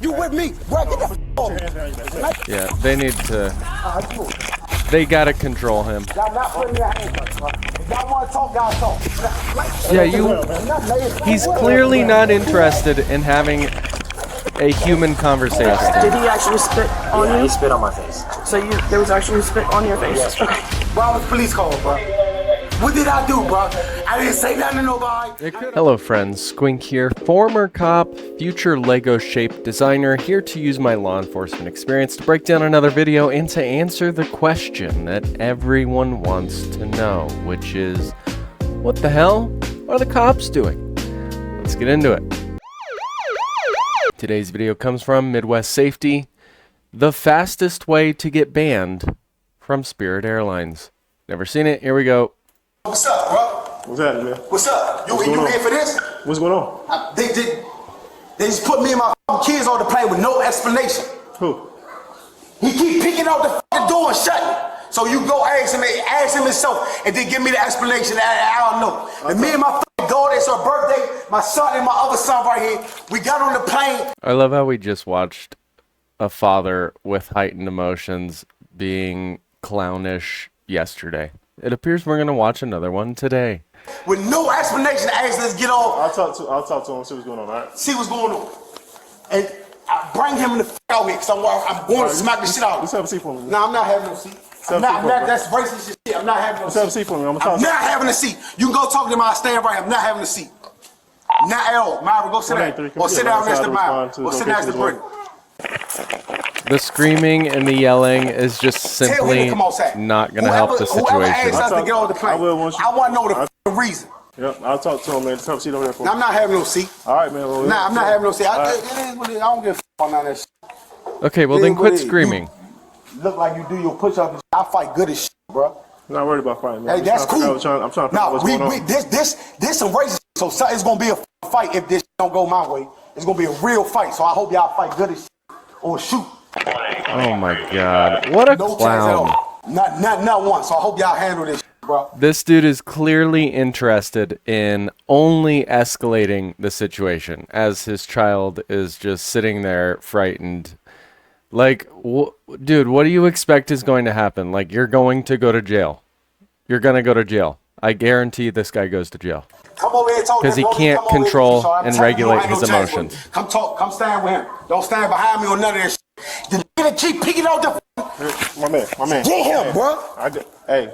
You with me? Bro, get the off. Yeah, they need to. They gotta control him. Y'all not putting me in handcuffs, bro. If y'all want to talk, y'all talk. Yeah, he's clearly not interested in having a human conversation. Did he actually spit on you? He spit on my face. So there was actually spit on your face? Yes. Okay. Why was police called, bro? What did I do, bro? I didn't say nothing to nobody. Hello friends, Squink here, former cop, future Lego-shaped designer, here to use my law enforcement experience to break down another video and to answer the question that everyone wants to know, which is, what the hell are the cops doing? Let's get into it. Today's video comes from Midwest Safety, the fastest way to get banned from Spirit Airlines. Never seen it, here we go. What's up, bro? What's happening, man? What's up? You here for this? What's going on? They just put me and my kids on the plane with no explanation. Who? He keep picking out the fucking door and shutting it. So you go ask him himself, and then give me the explanation. I don't know. And me and my fucking daughter, it's her birthday. My son and my other son right here. We got on the plane. I love how we just watched a father with heightened emotions being clownish yesterday. It appears we're gonna watch another one today. With no explanation, ask us get off. I'll talk to him, see what's going on, all right? See what's going on. And I bring him in the fuck out here, because I'm going to smack the shit out. Let's have a seat for me. No, I'm not having no seat. That's racist shit. I'm not having no seat. Let's have a seat for me. I'm not having a seat. You can go talk to him. I'll stand right here. I'm not having a seat. Not at all. Myra, go sit down. Or sit down next to Myra. Or sit next to Brittany. The screaming and the yelling is just simply not going to help the situation. Whoever asks us to get on the plane, I want to know the reason. Yep, I'll talk to him, man. Just have a seat over there for me. I'm not having no seat. All right, man. Well, I'm not having no seat. I don't give a fuck on none of that shit. Okay, well then quit screaming. You look like you do your push-up and shit. I fight good as shit, bro. I'm not worried about fighting, man. Hey, that's cool. I'm trying to figure out what's going on. This some racist shit. So it's going to be a fight if this don't go my way. It's going to be a real fight. So I hope y'all fight good as shit. Or shoot. Oh my god. What a clown. Not one. So I hope y'all handle this shit, bro. This dude is clearly interested in only escalating the situation as his child is just sitting there frightened. Like, dude, what do you expect is going to happen? Like, you're going to go to jail. You're going to go to jail. I guarantee this guy goes to jail. Come over here and talk. Because he can't control and regulate his emotions. Come talk. Come stand with him. Don't stand behind me or none of that shit. The nigga keep picking out the. My man. Get him, bro. Hey.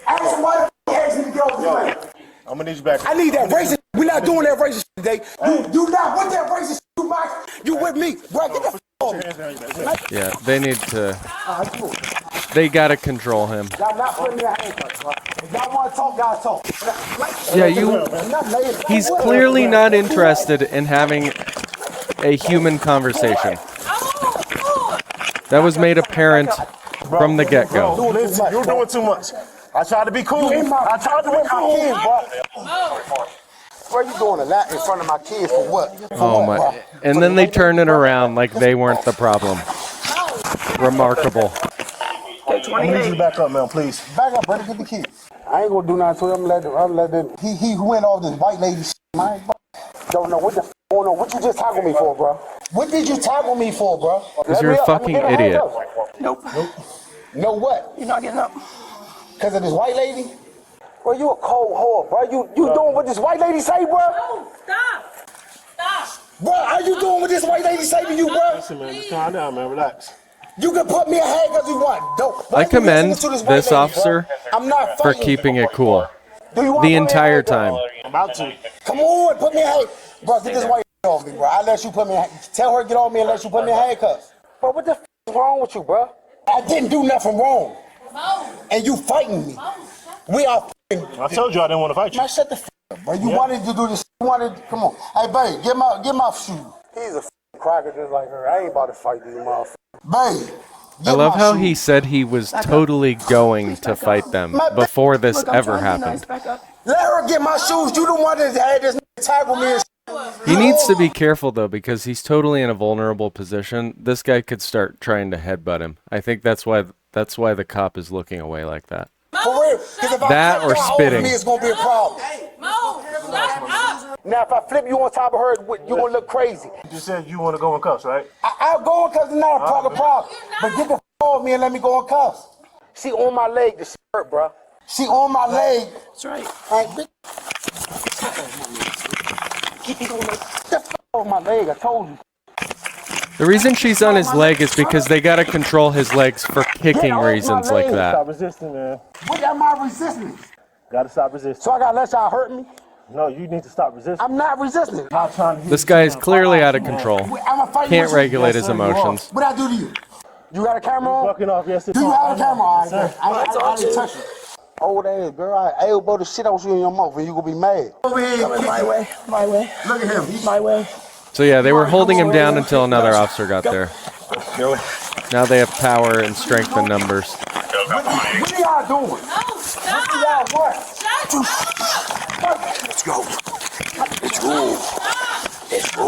Ask him why the fuck asked me to get off the plane. I'm gonna need you back. I need that racist. We're not doing that racist shit today. You not with that racist shit, Max. You with me, bro? Get the f off. Yeah, they need to. They gotta control him. Y'all not putting me in handcuffs, bro. If y'all want to talk, y'all talk. Yeah, he's clearly not interested in having a human conversation. That was made apparent from the get-go. You're doing too much. I tried to be cool. I tried to be cool, bro. Bro, you doing a lot in front of my kids for what? Oh my! And then they turn it around like they weren't the problem. Remarkable. I need you to back up, man, please. Back up, brother. Get the kids. I ain't gonna do nothing to him. I'm gonna let them. He went off this white lady shit, man. Don't know what the f going on. What you just tackled me for, bro? What did you tackle me for, bro? Because you're a fucking idiot. Nope. No what? You're not getting up. Because of this white lady? Bro, you a cold whore, bro. You doing what this white lady say, bro? No, stop. Bro, are you doing what this white lady say to you, bro? Listen, man, just calm down, man. Relax. You can put me in handcuffs you want. Don't. I commend this officer for keeping it cool the entire time. I'm about to. Come on, put me in handcuffs. Bro, get this white off me, bro. I let you put me in handcuffs. Tell her get off me and let you put me in handcuffs. Bro, what the f is wrong with you, bro? I didn't do nothing wrong. And you fighting me. We are f***ing. I told you I didn't want to fight you. Man, shut the f up, bro. You wanted to do this. You wanted. Come on. Hey, babe, get my shoe. He's a f***ing cracker just like her. I ain't about to fight these motherfuckers. Babe. I love how he said he was totally going to fight them before this ever happened. Let her get my shoes. You the one that had this tackle me. He needs to be careful though, because he's totally in a vulnerable position. This guy could start trying to headbutt him. I think that's why the cop is looking away like that. For real. If that or spitting. Me, it's gonna be a problem. Mo, shut up. Now, if I flip you on top of her, you gonna look crazy. You just said you want to go in cuffs, right? I'll go in cuffs, it's not a problem. But get the f off me and let me go in cuffs. She on my leg, the shirt, bro. She on my leg. That's right. Like, bitch. Get the f off my leg, I told you. The reason she's on his leg is because they gotta control his legs for kicking reasons like that. Stop resisting, man. What am I resisting? Gotta stop resisting. So I gotta let y'all hurt me? No, you need to stop resisting. I'm not resisting. This guy is clearly out of control. I'ma fight Can't with you. regulate his sir, you are. emotions. What I do to you? You got a camera on? Fucking off, yes, Do you have a camera on? Yes, sir. I didn't touch you. Old ass girl, I elbow the shit out you in your mouth and you gonna be mad. Over here, Coming my way. My way. look at him. He's My way. So yeah, they were holding him down until another officer got there. Now they have power and strength in numbers. What are y'all doing? No, stop. What y'all what? Shut up. Let's go. Let's go. Let's go.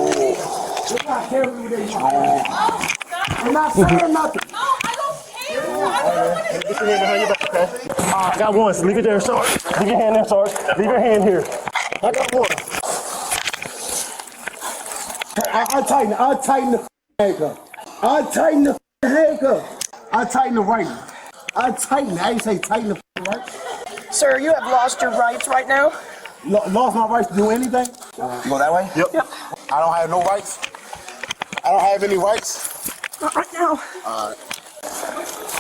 You're not telling me that you're wrong. No, stop. You're not saying nothing. No, I don't care. I don't Get your hand behind your back, okay? I got one. So leave it there, Sarge. Leave your hand there, Sarge. Leave your hand here. I got one. I'll tighten the handcuff. I'll tighten the handcuff. I'll tighten the right one. I'll tighten it. I ain't say tighten the right. Sir, you have lost your rights right now. Lost my rights to do anything? Go that way? Yep. I don't have no rights. I don't have any rights. Not right now.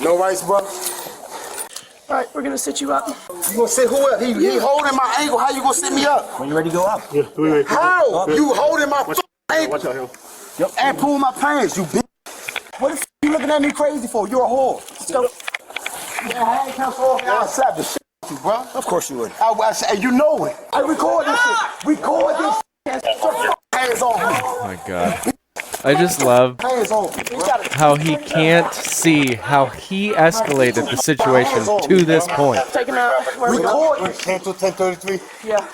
No rights, bro. All right, we're gonna sit you up. You gonna sit who up? He holding my ankle. How you gonna sit me up? When you ready to go up? Yeah, wait. How? You holding my ankle Watch out, here. and pulling my pants, you bitch. What the f you looking at me crazy for? You're a whore. Let's go. Yeah, handcuffs off. I'll slap the shit out you, bro. Of course you would. And you know it. I record this shit. Record this shit. So hands off me. Oh my god. I just love Hands off me, bro. how he can't see how he escalated the situation to this point. Take him out. Where we go? Record this. Cancel 1033. Yeah.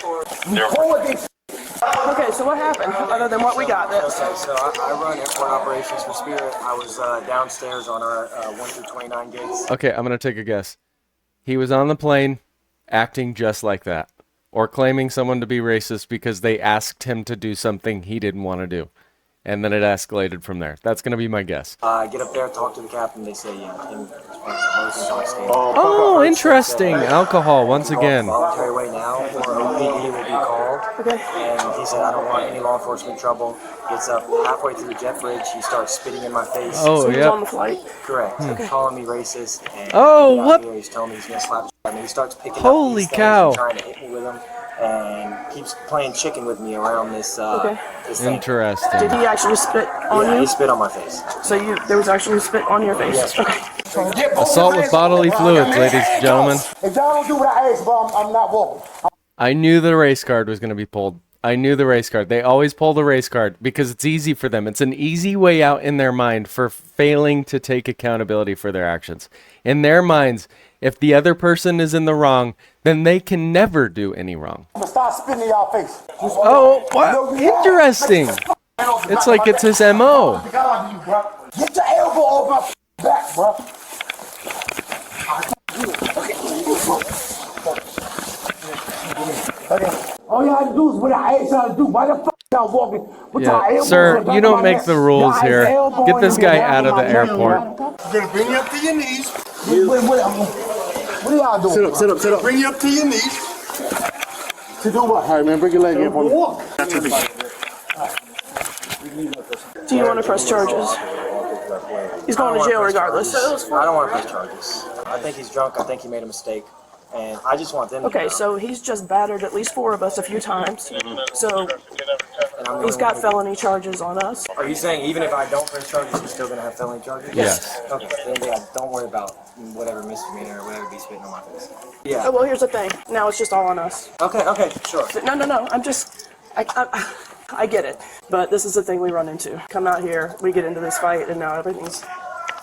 Record this. Okay, so what happened other than what we got? Okay, so I run airport operations for Spirit. I was downstairs on our 1 through 29 gates. Okay, I'm gonna take a guess. He was on the plane acting just like that. Or claiming someone to be racist because they asked him to do something he didn't want to do. And then it escalated from there. That's gonna be my guess. I get up there, talk to the captain. They say, yeah, him, intoxicated. Oh, interesting. Alcohol once again. Voluntary way now, or OPD will be called. Okay. And he said, I don't want any law enforcement trouble. Gets up halfway through the jet bridge. He starts spitting in my face. Oh, So he was on the yeah. flight. Correct. Calling me racist. And Oh, he got what? Here, he's telling me he's gonna slap the shit out of me. He starts picking Holy up these things cow. and trying to hit me with them, and keeps playing chicken with me around this. Okay. This thing. Interesting. Did he actually spit on Yeah, you? he spit on my face. So there was actually spit on your face? Yes. Okay. Assault with bodily fluids, ladies and gentlemen. If y'all don't do what I ask, bro, I'm not walking. I knew the race card was going to be pulled. I knew the race card. They always pull the race card because it's easy for them. It's an easy way out in their mind for failing to take accountability for their actions. In their minds, if the other person is in the wrong, then they can never do any wrong. I'm gonna start spitting in y'all face. Oh, what? Interesting. It's like it's his MO. Get your elbow off my back, bro. Okay. All you have to do is what I asked y'all to do. Why the fuck y'all walking with y'all Yeah, elbows sir, on the back you of don't my make neck? the rules Y'all here. elbow Get in this me guy down out of my the neck. airport. You're gonna bring you up to your knees. What are y'all doing? Sit up, sit up. Bring you up to your knees. To do what? All right, man. Bring your leg in for me. Do you want to press charges? He's going to jail regardless. I don't want to press charges. I think he's drunk. I think he made a mistake. And I just want them to Okay, know. so he's just battered at least 4 of us a few times. So And I'm the he's only got one felony charges on us. Are you saying even if I don't press charges, he's still going to have felony charges? Yes. Okay, then yeah, don't worry about whatever misdemeanor or whatever be spitting on my face. Yeah. Oh, well, here's the thing. Now it's just all on us. Okay, sure. No. I get it. But this is the thing we run into. Come out here, we get into this fight, and now everything's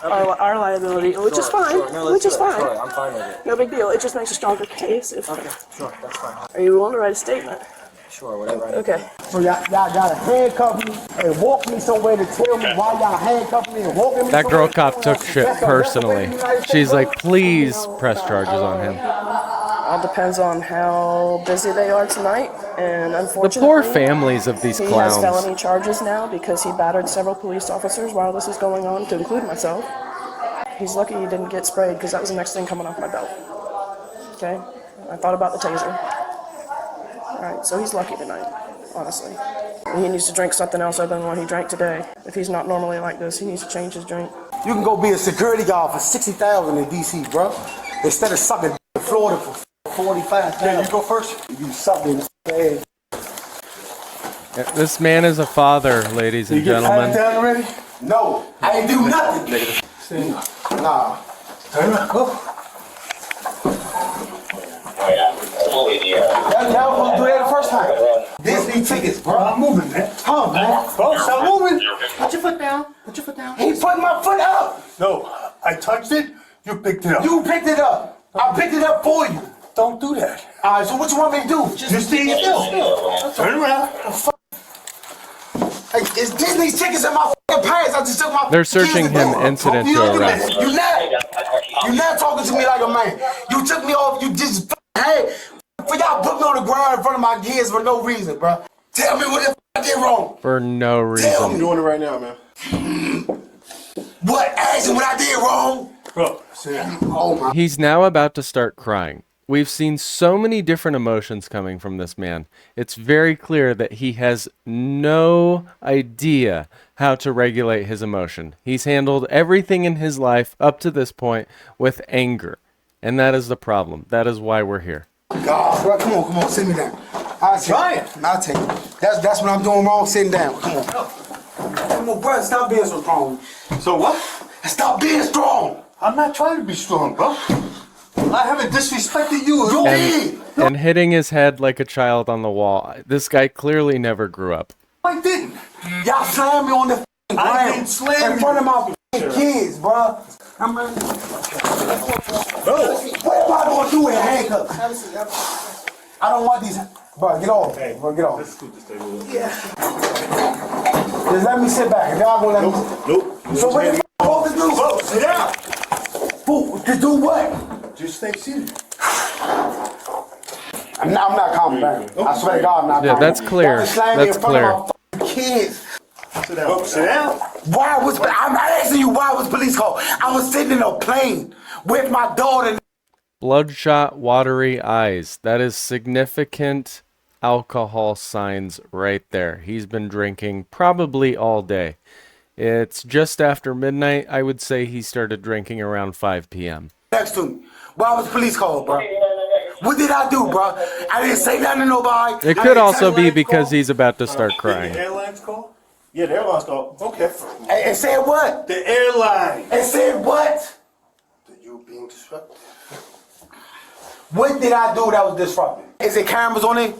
our liability, which is fine. Sure. No, let's Which is do it. fine. Sure, I'm fine with it. No big deal. It just makes a stronger case. If, Okay, sure, that's fine. Are you willing to write a statement? Sure, whatever I need. Okay. So y'all gotta handcuff me and walk me somewhere to tell me why y'all handcuffing me and walking me That girl somewhere. cop took shit personally. She's like, please press charges on him. All depends on how busy they are tonight, and The unfortunately, poor families of these he has clowns. felony charges now because he battered several police officers while this was going on, to include myself. He's lucky he didn't get sprayed because that was the next thing coming off my belt. Okay? I thought about the taser. Alright, so he's lucky tonight, honestly. He needs to drink something else other than what he drank today. If he's not normally like this, he needs to change his drink. You can go be a security guard for $60,000 in DC, bro. Instead of sucking in Florida for $45,000. Yeah, you go first. You sucking ass. This man is a father, ladies and You get gentlemen. down already? No, I ain't do nothing. Nah. Turn around. Go. That was gonna do that the first time. Disney tickets, bro. I'm moving, man. Come, man. Bro, stop moving. Put your foot down. Put your foot down. He put my foot up. No, I touched it. You picked it up. You picked it up. I picked it up for you. Don't do that. All right, so what you want me to do? Just stay still. Turn around. Hey, it's Disney's tickets in my fucking pants. I just took my. They're searching kids him ago. incident You to look at arrest. me. You not talking to me like a man. You took me off. You just hey, for y'all put me on the ground in front of my kids for no reason, bro. Tell me what the I did wrong. For no Tell reason. me. I'm doing it right now, man. What? Ask me what I did wrong. Bro, sit down. Oh my. He's now about to start crying. We've seen so many different emotions coming from this man. It's very clear that he has no idea how to regulate his emotion. He's handled everything in his life up to this point with anger. And that is the problem. That is why we're here. God, bro, come on, sit me down. I'll take it. I'll take it. That's what I'm doing wrong, sitting down. Come on. Come on, bro, stop being so strong. So what? Stop being strong. I'm not trying to be strong, bro. I haven't disrespected you. You did. And hitting his head like a child on the wall. This guy clearly never grew up. I didn't. Y'all slammed me on the I ground didn't slam in you. front of my kids, bro. I'm ready. Bro. What am I gonna do with handcuffs? I don't want these. Bro, get off. Bro, get off. Let's scoot this table. Just let me sit back. If y'all gonna let me. Nope. So what the f supposed to do? Bro, sit down. Who? To do what? Just stay seated. I'm not calming down. I swear to God, I'm not Yeah, calming that's down. clear. Y'all just slammed me That's in front clear. of my fucking kids. Sit down. Bro, sit down. Why was I'm asking you why was police called? I was sitting in a plane with my daughter. Bloodshot, watery eyes. That is significant alcohol signs right there. He's been drinking probably all day. It's just after midnight. I would say he started drinking around 5 p.m. Next to me. Why was police called, bro? What did I do, bro? I didn't say nothing to nobody. It I could didn't also tell be you because call. he's about to start Did the crying. airlines call? Yeah, the airlines call. Okay. And said what? The airline. And said what? That you being disruptive. What did I do that was disruptive? Is it cameras on it?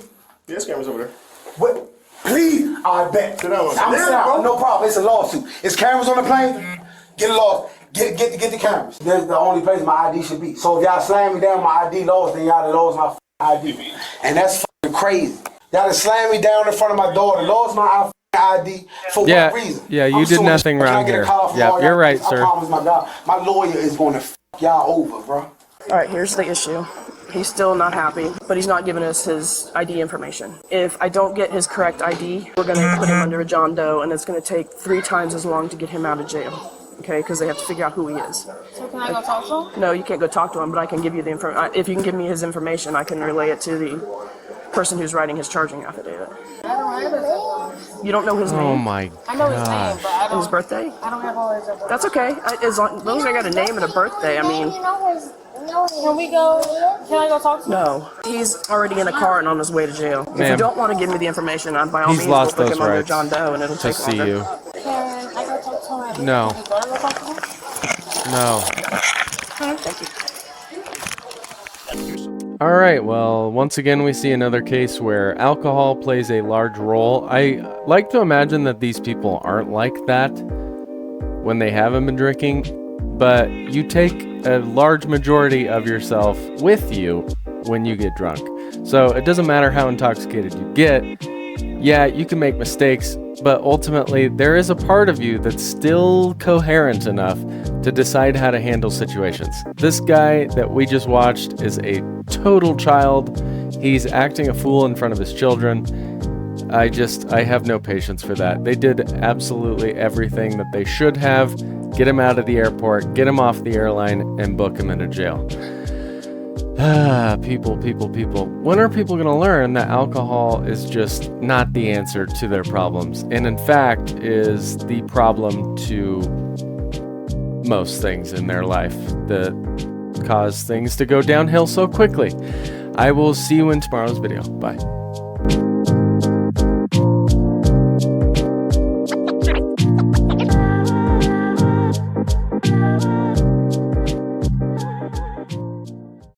There's cameras over there. What? Please, I bet. Sit down. I'm Sit down, down. bro. No problem. It's a lawsuit. Is cameras on the plane? Get a law. Get the cameras. That's the only place my ID should be. So if y'all slam me down, my ID lost, then y'all done lost my ID. And that's fucking crazy. Y'all done slammed me down in front of my daughter, lost my ID for Yeah, what reason? yeah, you I'm did suing nothing this- Can I wrong get a here. call from Yeah, all you're y'all? right, I sir. promise my God, my lawyer is going to f y'all over, bro. Alright, here's the issue. He's still not happy, but he's not giving us his ID information. If I don't get his correct ID, we're gonna put him under a John Doe, and it's gonna take 3 times as long to get him out of jail. Okay, because they have to figure out who he is. So can I go talk to him? No, you can't go talk to him, but I can give you the information. If you can give me his information, I can relay it to the person who's writing his charging affidavit. I don't have his information. You don't know his Oh name my I know his name, gosh. but I and his don't. birthday? I don't have all his information. That's okay. As long as I got a name and a birthday, I mean, Can we go? Can I go talk to him? no. He's already in a car and on his way to jail. If you Ma'am. don't want to give me the information, by all He's means, we'll lost put those him under rights John Doe, and it'll to take see longer. you. Can I go talk to him? No. Can you go to talk to him? No. Thank you. All right, well, once again, we see another case where alcohol plays a large role. I like to imagine that these people aren't like that when they haven't been drinking, but you take a large majority of yourself with you when you get drunk. So it doesn't matter how intoxicated you get. Yeah, you can make mistakes, but ultimately there is a part of you that's still coherent enough to decide how to handle situations. This guy that we just watched is a total child. He's acting a fool in front of his children. I have no patience for that. They did absolutely everything that they should have. Get him out of the airport, get him off the airline, and book him into jail. People. When are people going to learn that alcohol is just not the answer to their problems, and in fact is the problem to most things in their life that cause things to go downhill so quickly? I will see you in tomorrow's video. Bye.